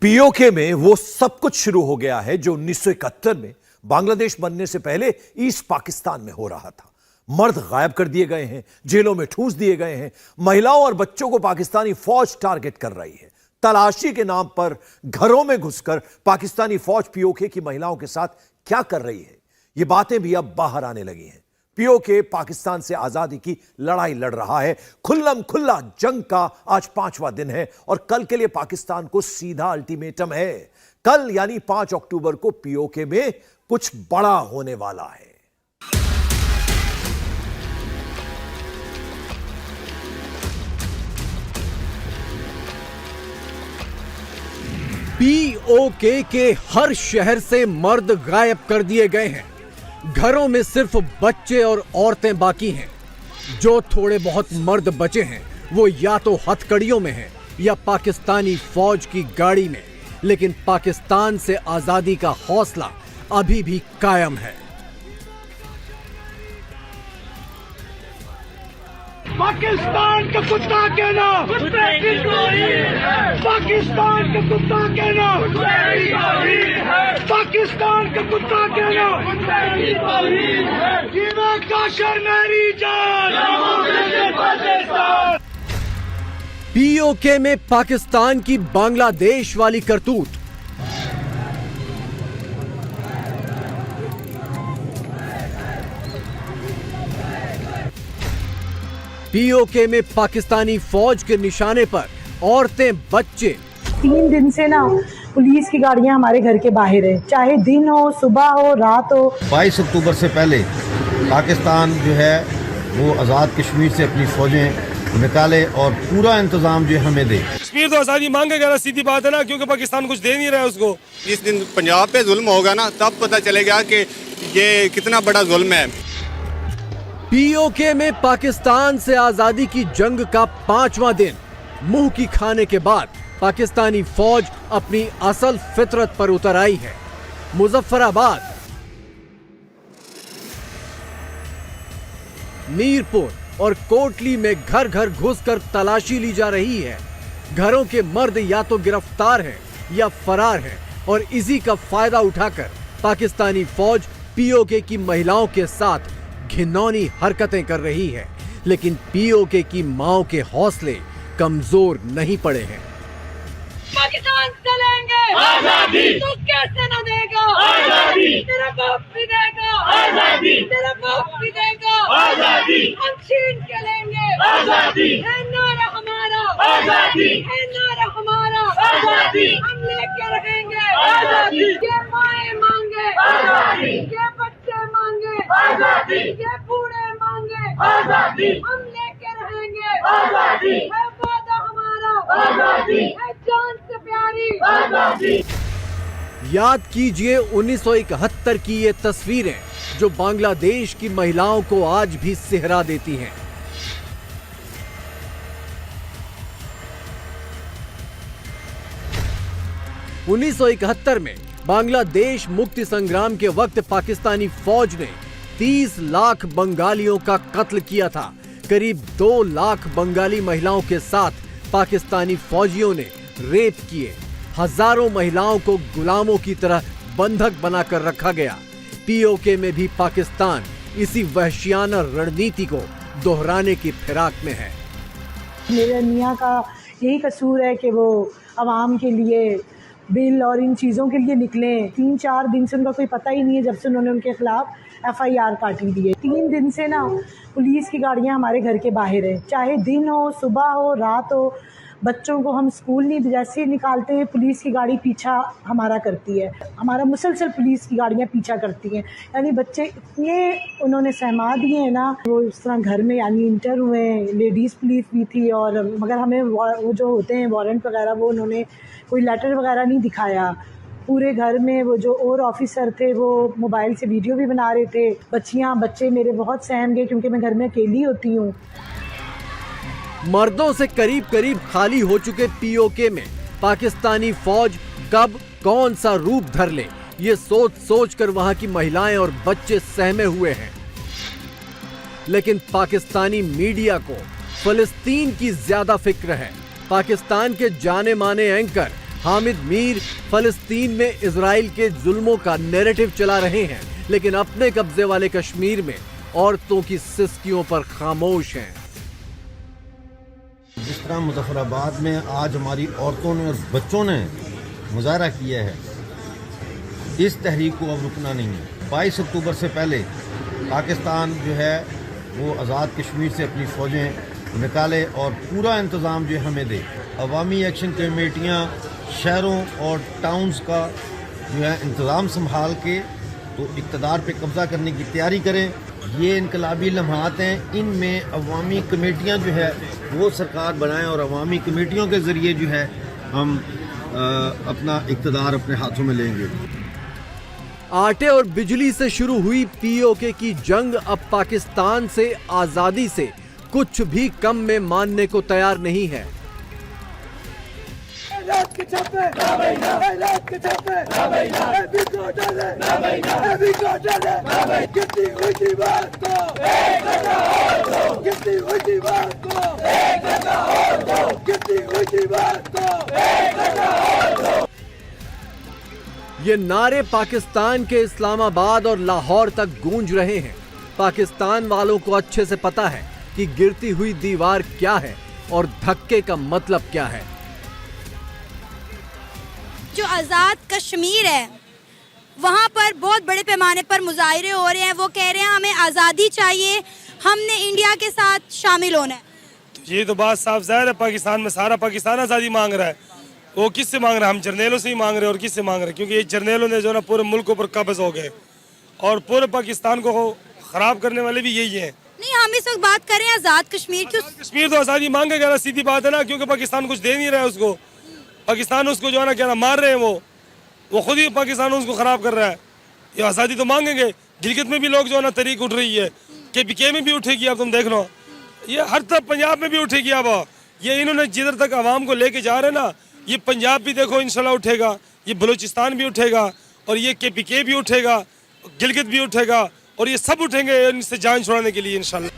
PoK में वो सब कुछ शुरू हो गया है जो 1971 में बांग्लादेश बनने से पहले ईस्ट पाकिस्तान में हो रहा था। मर्द गायब कर दिए गए हैं, जेलों में ठूंस दिए गए हैं, महिलाओं और बच्चों को पाकिस्तानी फौज टारगेट कर रही है। तलाशी के नाम पर घरों में घुसकर पाकिस्तानी फौज पीओके की महिलाओं के साथ क्या कर रही है, ये बातें भी अब बाहर आने लगी हैं। पीओके पाकिस्तान से आजादी की लड़ाई लड़ रहा है। खुल्लम खुल्ला जंग का आज 5वां दिन है और कल के लिए पाकिस्तान को सीधा अल्टीमेटम है। कल यानी 5 अक्टूबर को पीओके में कुछ बड़ा होने वाला है। पीओके के हर शहर से मर्द गायब कर दिए गए हैं। घरों में सिर्फ बच्चे और औरतें बाकी हैं। जो थोड़े बहुत मर्द बचे हैं वो या तो हथकड़ियों में हैं या पाकिस्तानी फौज की गाड़ी में, लेकिन पाकिस्तान से आजादी का हौसला अभी भी कायम है। पाकिस्तान का कुत्ता कहना, पाकिस्तान का कुत्ता कहना, पाकिस्तान का कुत्ता कहना, जीवा काशर मेरी जान। पीओके में पाकिस्तान की बांग्लादेश वाली करतूत। पीओके में पाकिस्तानी फौज के निशाने पर औरतें, बच्चे। 3 दिन से ना पुलिस की गाड़ियां हमारे घर के बाहर है, चाहे दिन हो, सुबह हो, रात हो। 22 अक्टूबर से पहले पाकिस्तान जो है वो आज़ाद कश्मीर से अपनी फौजें निकाले और पूरा इंतजाम जो हमें दे। कश्मीर तो आज़ादी मांगेगा ना, सीधी बात है ना, क्योंकि पाकिस्तान कुछ दे नहीं रहा है उसको। जिस दिन पंजाब पे जुल्म होगा ना, तब पता चलेगा कि ये कितना बड़ा जुल्म है। पीओके में पाकिस्तान से आजादी की जंग का 5वां दिन। मुंह की खाने के बाद पाकिस्तानी फौज अपनी असल फितरत पर उतर आई है। मुजफ्फराबाद, मीरपुर और कोटली में घर घर घुसकर तलाशी ली जा रही है। घरों के मर्द या तो गिरफ्तार हैं या फरार हैं और इसी का फायदा उठाकर पाकिस्तानी फौज पीओके की महिलाओं के साथ घिनौनी हरकतें कर रही है। लेकिन पीओके की माओं के हौसले कमजोर नहीं पड़े हैं। पाकिस्तान चलेंगे, आजादी तू कैसे न देगा, आजादी तेरा बाप भी देगा, आजादी तेरा बाप भी देगा, आजादी हम छीन के लेंगे, आजादी है नारा हमारा, आजादी है नारा हमारा, आजादी हम लेके रहेंगे, आजादी ये माए मांगे, आजादी ये बच्चे मांगे, आजादी ये बूढ़े मांगे, आजादी हम लेके रहेंगे, आजादी है वादा हमारा, आजादी है जान से प्यारी, आजादी। याद कीजिए 1971 की ये तस्वीरें जो बांग्लादेश की महिलाओं को आज भी सिहरा देती हैं। (1971) में बांग्लादेश मुक्ति संग्राम के वक्त पाकिस्तानी फौज ने 30 लाख बंगालियों का कत्ल किया था। करीब 2 लाख बंगाली महिलाओं के साथ पाकिस्तानी फौजियों ने रेप किए। हजारों महिलाओं को गुलामों की तरह बंधक बनाकर रखा गया। पीओके में भी पाकिस्तान इसी वहशियाना रणनीति को दोहराने की फिराक में है। मेरे मियाँ का यही कसूर है कि वो आवाम के लिए बिल और इन चीज़ों के लिए निकले। 3-4 दिन से उनका कोई पता ही नहीं है जब से उन्होंने उनके खिलाफ FIR काटी दी है। 3 दिन से ना पुलिस की गाड़ियां हमारे घर के बाहर है, चाहे दिन हो, सुबह हो, रात हो। बच्चों को हम स्कूल नहीं जैसे ही निकालते हैं, पुलिस की गाड़ी पीछा हमारा करती है। हमारा मुसलसल पुलिस की गाड़ियां पीछा करती हैं। यानी बच्चे इतने उन्होंने सहमा दिए हैं ना, वो इस तरह घर में यानी इंटर हुए। लेडीज़ पुलिस भी थी और मगर हमें वो जो होते हैं वारंट वगैरह, वो उन्होंने कोई लेटर वगैरह नहीं दिखाया। पूरे घर में वो जो और ऑफिसर थे वो मोबाइल से वीडियो भी बना रहे थे। बच्चे मेरे बहुत सहम गए क्योंकि मैं घर में अकेली होती हूँ। मर्दों से करीब करीब खाली हो चुके पीओके में पाकिस्तानी फौज कब कौन सा रूप धर ले, ये सोच सोच कर वहां की महिलाएं और बच्चे सहमे हुए हैं। लेकिन पाकिस्तानी मीडिया को फलस्तीन की ज्यादा फिक्र है। पाकिस्तान के जाने माने एंकर हामिद मीर फलस्तीन में इजराइल के जुल्मों का नैरेटिव चला रहे हैं, लेकिन अपने कब्जे वाले कश्मीर में औरतों की सिस्कियों पर खामोश हैं। जिस तरह मुजफ्फराबाद में आज हमारी औरतों ने और बच्चों ने मुजाहरा किया है, इस तहरीक को अब रुकना नहीं है। 22 अक्टूबर से पहले पाकिस्तान जो है वो आज़ाद कश्मीर से अपनी फ़ौजें निकाले और पूरा इंतज़ाम जो हमें दे। अवामी एक्शन कमेटियाँ शहरों और टाउन्स का जो है इंतज़ाम संभाल के तो इक़्तिदार पे कब्ज़ा करने की तैयारी करें। ये इनकलाबी लम्हात हैं, इनमें अवामी कमेटियाँ जो है वो सरकार बनाएं और अवामी कमेटियों के ज़रिए जो है हम अपना इक़्तिदार अपने हाथों में लेंगे। आटे और बिजली से शुरू हुई पीओके की जंग अब पाकिस्तान से आजादी से कुछ भी कम में मानने को तैयार नहीं है। ये नारे पाकिस्तान के इस्लामाबाद और लाहौर तक गूंज रहे हैं। पाकिस्तान वालों को अच्छे से पता है कि गिरती हुई दीवार क्या है और धक्के का मतलब क्या है। जो आज़ाद कश्मीर है वहाँ पर बहुत बड़े पैमाने पर मुजाहरे हो रहे हैं। वो कह रहे हैं हमें आज़ादी चाहिए, हमने इंडिया के साथ शामिल होना है। तो ये तो बात साफ ज़ाहिर है, पाकिस्तान में सारा पाकिस्तान आज़ादी मांग रहा है। वो किससे मांग रहा है? हम जर्नेलों से ही मांग रहे हैं। और किससे मांग रहे हैं? क्योंकि ये जर्नेलों ने जो ना पूरे मुल्क पर कब्ज़ हो गए और पूरे पाकिस्तान को ख़राब करने वाले भी यही हैं। नहीं, हम इस वक्त बात करें आज़ाद कश्मीर की। कश्मीर तो आज़ादी मांगेगा ना, सीधी बात है ना, क्योंकि पाकिस्तान कुछ दे नहीं रहा है उसको। पाकिस्तान उसको जो है ना क्या ना मार रहे हैं, वो खुद ही पाकिस्तान उसको ख़राब कर रहा है। ये आज़ादी तो मांगेंगे। गिलगित में भी लोग जो है ना तरीक उठ रही है, KPK में भी उठेगी। अब तुम देख लो, ये हर तरफ पंजाब में भी उठेगी। अब ये इन्होंने जिधर तक आवाम को लेके जा रहे हैं ना, ये पंजाब भी देखो इंशाल्लाह उठेगा, ये बलूचिस्तान भी उठेगा और ये KPK भी उठेगा, गिलगित भी उठेगा और ये सब उठेंगे इनसे जान छुड़ाने के लिए इंशाल्लाह।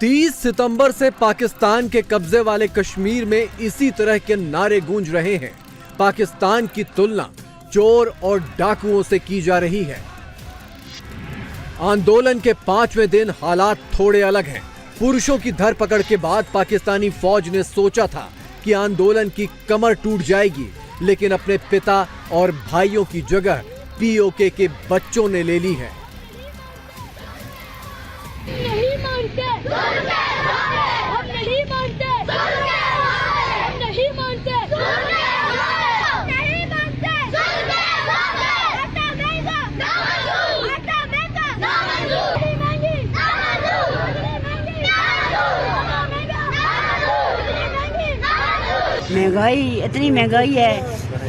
30 सितंबर से पाकिस्तान के कब्जे वाले कश्मीर में इसी तरह के नारे गूंज रहे हैं। पाकिस्तान की तुलना चोर और डाकुओं से की जा रही है। आंदोलन के 5वें दिन हालात थोड़े अलग हैं। पुरुषों की धरपकड़ के बाद पाकिस्तानी फौज ने सोचा था कि आंदोलन की कमर टूट जाएगी, लेकिन अपने पिता और भाइयों की जगह POK के बच्चों ने ले ली है। नहीं मानते, हम नहीं मानते, हम नहीं मानते, नहीं मानते, महंगाई इतनी महंगाई है,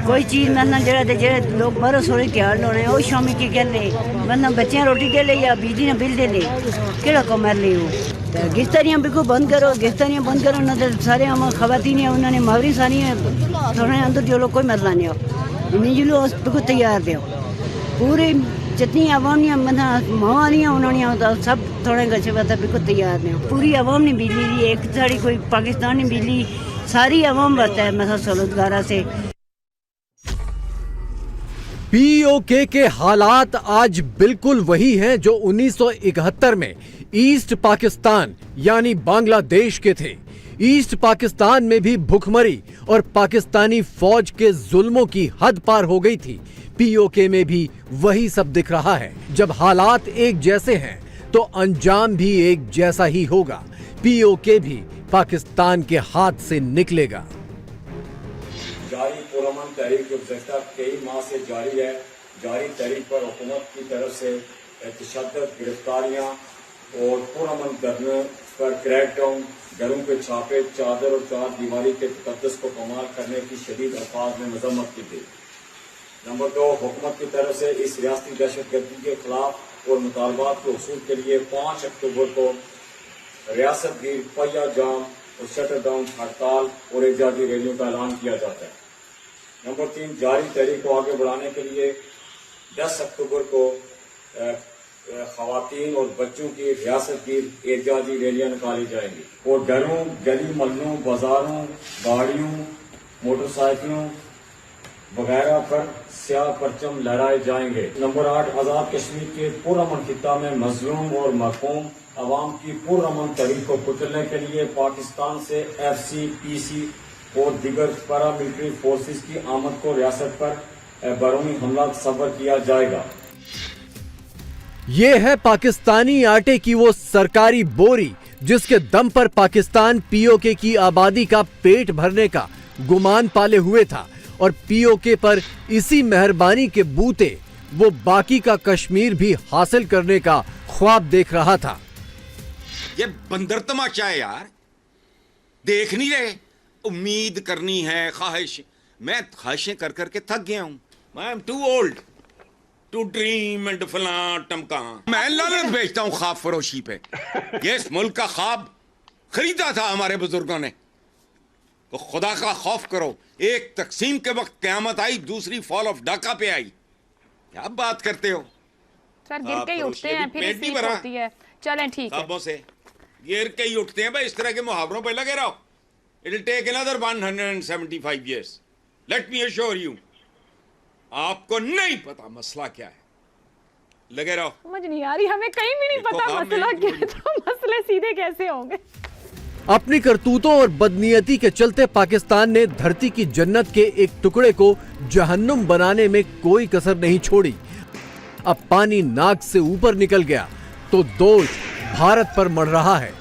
कोई चीज़ मतलब जेह्ड़े लोग बाहरों सोने त्यार होने वो शामी की कहते मतलब बच्चे रोटी दे ले या बिजली ना बिल दे ले, केड़ा कमर ले वो गिरफ्तारियाँ बिल्कुल बंद करो, गिरफ्तारियाँ बंद करो ना तो सारे हम खवातीन हैं उन्होंने मावरी सारी थोड़े अंदर जो लोग कोई मसला नहीं हो नहीं जो बिल्कुल तैयार थे पूरे जितनी आवाम मतलब माँ उन्होंने सब थोड़े गचे बात बिल्कुल तैयार नहीं। पूरी आवाम ने बिजली दी, एक साड़ी कोई पाकिस्तानी बिजली सारी आवाम बरता है मतलब सहूलतगारा से। POK के हालात आज बिल्कुल वही हैं जो 1971 में ईस्ट पाकिस्तान यानी बांग्लादेश के थे। ईस्ट पाकिस्तान में भी भुखमरी और पाकिस्तानी फौज के जुल्मों की हद पार हो गई थी। POK में भी वही सब दिख रहा है। जब हालात एक जैसे हैं तो अंजाम भी एक जैसा ही होगा। POK भी पाकिस्तान के हाथ से निकलेगा। जारी पुरअमन तहरीक गुज़श्ता कई माह से जारी है। जारी तहरीक पर हुकूमत की तरफ से तशद्दुद, गिरफ्तारियां और पुरअमन धरने पर क्रैकडाउन, घरों पे छापे, चादर और चार दीवारी के तकद्दुस को कमाल करने की शदीद अल्फाज में मजम्मत की गई। नंबर 2, हुकूमत की तरफ से इस रियासती दहशतगर्दी के खिलाफ और मुतालबात के हसूल के लिए 5 अक्टूबर को रियासत गिर पहिया जाम और शटर डाउन हड़ताल और एहतजाजी रैलियों का ऐलान किया जाता है। नंबर 3, जारी तहरीक को आगे बढ़ाने के लिए 10 अक्टूबर को खवातीन और बच्चों की रियासत गिर एहतजाजी रैलियां निकाली जाएंगी और घरों, गली मोहल्लों, बाजारों, गाड़ियों, मोटरसाइकिलों पर स्याह परचम लहराए जाएंगे। नंबर 8, आजाद कश्मीर के पुरअमन खित्ता में मजलूम और महकूम अवाम की पुरअमन तहरीक को कुचलने के लिए पाकिस्तान से FC, PC और दीगर पैरामिलिट्री फोर्सेस की आमद को रियासत पर बैरूनी हमला तस्वर किया जाएगा। ये है पाकिस्तानी आटे की वो सरकारी बोरी जिसके दम पर पाकिस्तान POK की आबादी का पेट भरने का गुमान पाले हुए था और POK पर इसी मेहरबानी के बूते वो बाकी का कश्मीर भी हासिल करने का ख्वाब देख रहा था। ये बंदर तमाशा है यार, देख नहीं रहे? उम्मीद करनी है, ख्वाहिश, मैं ख्वाहिशें कर करके थक गया हूं। I am too old to dream and फलां टमका। मैं लानत बेचता हूं ख्वाब फरोशी पे। ये इस मुल्क का ख्वाब खरीदा था हमारे बुजुर्गों ने। तो खुदा का खौफ करो, एक तकसीम के वक्त क़यामत आई, दूसरी फॉल ऑफ ढाका पे आई। क्या बात करते हो सर? गिर के ही उठते हैं, फिर सीख होती है। चलें ठीक है, से गिर के ही उठते हैं भाई। इस तरह के मुहावरों पे लगे रहो। It will take another 175 years, let me assure you. आपको नहीं पता मसला क्या है, लगे रहो। समझ नहीं आ रही हमें, कहीं भी नहीं पता मसला क्या है, तो मसले सीधे कैसे होंगे? अपनी करतूतों और बदनीयती के चलते पाकिस्तान ने धरती की जन्नत के एक टुकड़े को जहन्नुम बनाने में कोई कसर नहीं छोड़ी। अब पानी नाक से ऊपर निकल गया तो दोष भारत पर मढ़ रहा है।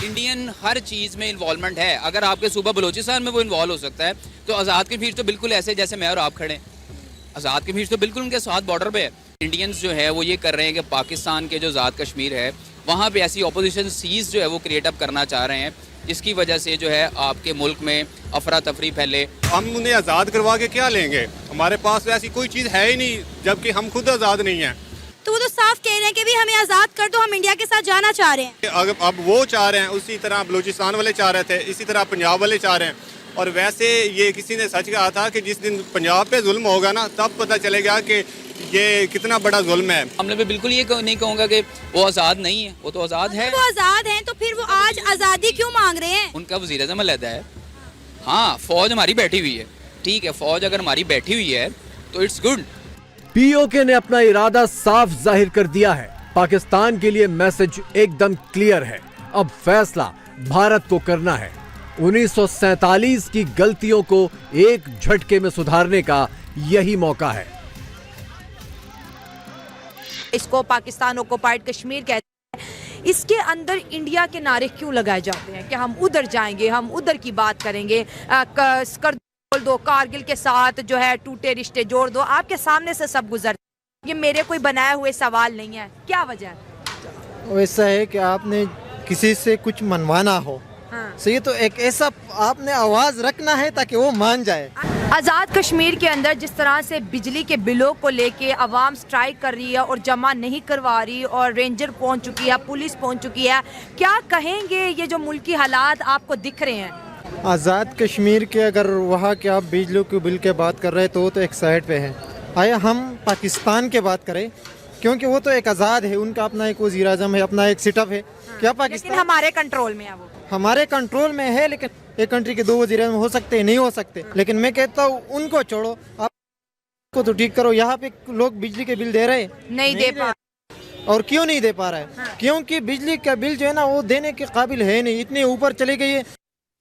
इंडियन हर चीज़ में इन्वॉल्वमेंट है। अगर आपके सूबा बलूचिस्तान में वो इन्वॉल्व हो सकता है, तो आज़ाद कश्मीर तो बिल्कुल ऐसे जैसे मैं और आप खड़े हैं। आज़ाद कश्मीर तो बिल्कुल उनके साथ बॉर्डर पे है। इंडियंस जो है वो ये कर रहे हैं कि पाकिस्तान के जो आज़ाद कश्मीर है वहाँ पे ऐसी ऑपोजिशन सीज जो है वो क्रिएट अप करना चाह रहे हैं, जिसकी वजह से जो है आपके मुल्क में अफरा तफरी फैले। हम उन्हें आज़ाद करवा के क्या लेंगे? हमारे पास ऐसी कोई चीज़ है ही नहीं, जबकि हम खुद आज़ाद नहीं हैं। तो वो तो साफ कह रहे हैं कि भी हमें आजाद कर दो, हम इंडिया के साथ जाना चाह रहे हैं। अब वो चाह रहे हैं, उसी तरह बलूचिस्तान वाले चाह रहे थे, इसी तरह पंजाब वाले चाह रहे हैं। और वैसे ये किसी ने सच कहा था कि जिस दिन पंजाब पे जुल्म होगा ना, तब पता चलेगा कि ये कितना बड़ा जुल्म है। हमने भी बिल्कुल ये नहीं कहूँगा कि वो आज़ाद नहीं है, वो तो आज़ाद है। वो आजाद हैं तो फिर वो आज आजादी क्यों मांग रहे हैं? उनका वज़ीर आज़म अलहदा है। हाँ, फौज हमारी बैठी हुई है, ठीक है, फौज अगर हमारी बैठी हुई है तो इट्स गुड। POK ने अपना इरादा साफ जाहिर कर दिया है। पाकिस्तान के लिए मैसेज एकदम क्लियर है, अब फैसला भारत को करना है। 1947 की गलतियों को एक झटके में सुधारने का यही मौका है। इसको पाकिस्तान ऑक्युपाइड कश्मीर कहते हैं। इसके अंदर इंडिया के नारे क्यों लगाए जाते हैं कि हम उधर जाएंगे, हम उधर की बात करेंगे, कर बोल दो, कारगिल के साथ जो है टूटे रिश्ते जोड़ दो। आपके सामने से सब गुजर, ये मेरे कोई बनाए हुए सवाल नहीं है। क्या वजह है? वैसा है कि आपने किसी से कुछ मनवाना हो, हाँ। सही, तो एक ऐसा आपने आवाज़ रखना है ताकि वो मान जाए। आज़ाद कश्मीर के अंदर जिस तरह से बिजली के बिलों को लेके आवाम स्ट्राइक कर रही है और जमा नहीं करवा रही, और रेंजर पहुंच चुकी है, पुलिस पहुंच चुकी है, क्या कहेंगे ये जो मुल्की हालात आपको दिख रहे हैं? आज़ाद कश्मीर के अगर वहाँ के आप बिजली के बिल के बात कर रहे हैं तो वो तो एक साइड पे है। आया हम पाकिस्तान के बात करें, क्योंकि वो तो एक आज़ाद है, उनका अपना एक वज़ीर आज़म है, अपना एक सेटअप है। क्या पाकिस्तान हमारे कंट्रोल में है? वो हमारे कंट्रोल में है, लेकिन एक कंट्री के 2 वज़ीर आज़म हो सकते हैं, नहीं हो सकते। लेकिन मैं कहता हूँ उनको छोड़ो, आपको तो ठीक करो। यहाँ पे लोग बिजली के बिल दे रहे हैं? नहीं दे पा। और क्यों नहीं दे पा रहा है? हाँ। क्योंकि बिजली का बिल जो है ना वो देने के काबिल है नहीं, इतने ऊपर चले गई है।